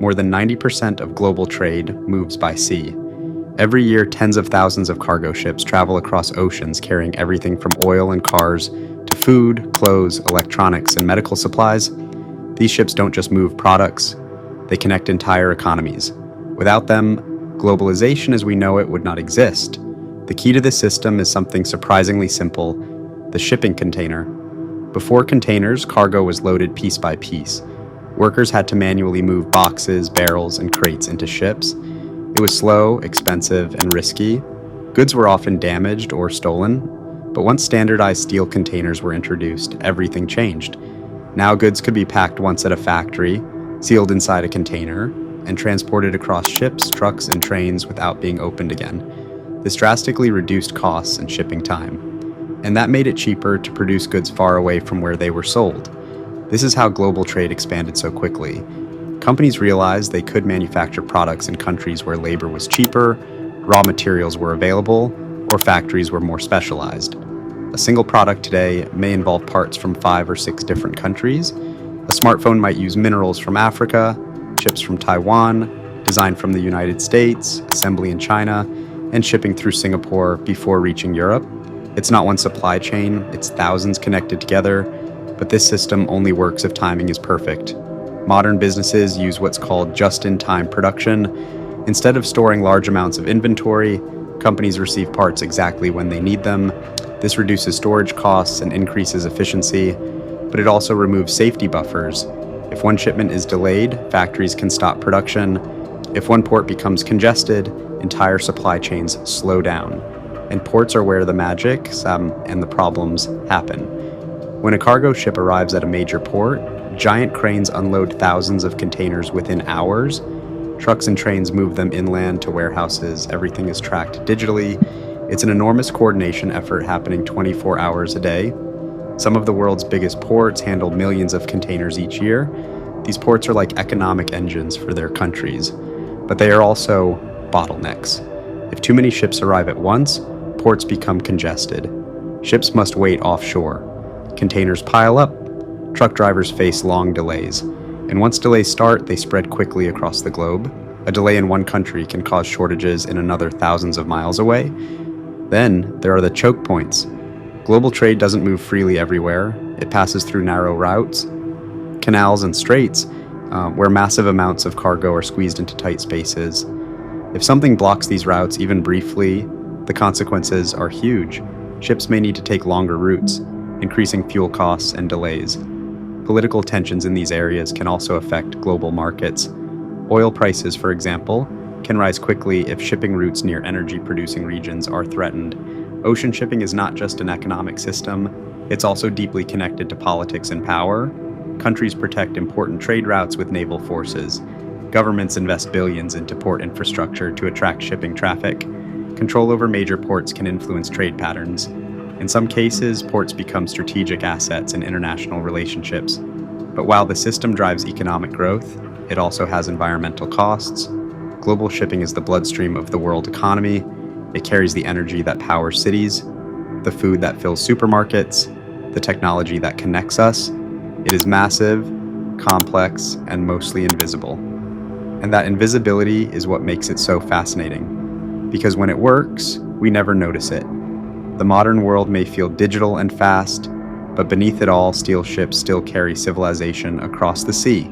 More than 90% of global trade moves by sea. Every year, tens of thousands of cargo ships travel across oceans carrying everything from oil and cars to food, clothes, electronics, and medical supplies. These ships don't just move products, they connect entire economies. Without them, globalization as we know it would not exist. The key to this system is something surprisingly simple: the shipping container. Before containers, cargo was loaded piece by piece. Workers had to manually move boxes, barrels, and crates into ships. It was slow, expensive, and risky. Goods were often damaged or stolen. But once standardized steel containers were introduced, everything changed. Now goods could be packed once at a factory, sealed inside a container, and transported across ships, trucks, and trains without being opened again. This drastically reduced costs and shipping time. And that made it cheaper to produce goods far away from where they were sold. This is how global trade expanded so quickly. Companies realized they could manufacture products in countries where labor was cheaper, raw materials were available, or factories were more specialized. A single product today may involve parts from 5 or 6 different countries. A smartphone might use minerals from Africa, chips from Taiwan, design from the United States, assembly in China, and shipping through Singapore before reaching Europe. It's not one supply chain, it's thousands connected together, but this system only works if timing is perfect. Modern businesses use what's called just-in-time production. Instead of storing large amounts of inventory, companies receive parts exactly when they need them. This reduces storage costs and increases efficiency, but it also removes safety buffers. If one shipment is delayed, factories can stop production. If one port becomes congested, entire supply chains slow down. And ports are where the magic and the problems happen. When a cargo ship arrives at a major port, giant cranes unload thousands of containers within hours. Trucks and trains move them inland to warehouses. Everything is tracked digitally. It's an enormous coordination effort happening 24 hours a day. Some of the world's biggest ports handle millions of containers each year. These ports are like economic engines for their countries, but they are also bottlenecks. If too many ships arrive at once, ports become congested. Ships must wait offshore. Containers pile up. Truck drivers face long delays. And once delays start, they spread quickly across the globe. A delay in one country can cause shortages in another thousands of miles away. Then there are the choke points. Global trade doesn't move freely everywhere. It passes through narrow routes, canals, and straits, where massive amounts of cargo are squeezed into tight spaces. If something blocks these routes even briefly, the consequences are huge. Ships may need to take longer routes, increasing fuel costs and delays. Political tensions in these areas can also affect global markets. Oil prices, for example, can rise quickly if shipping routes near energy-producing regions are threatened. Ocean shipping is not just an economic system, it's also deeply connected to politics and power. Countries protect important trade routes with naval forces. Governments invest billions into port infrastructure to attract shipping traffic. Control over major ports can influence trade patterns. In some cases, ports become strategic assets in international relationships. But while the system drives economic growth, it also has environmental costs. Global shipping is the bloodstream of the world economy. It carries the energy that powers cities, the food that fills supermarkets, the technology that connects us. It is massive, complex, and mostly invisible. And that invisibility is what makes it so fascinating. Because when it works, we never notice it. The modern world may feel digital and fast, but beneath it all, steel ships still carry civilization across the sea.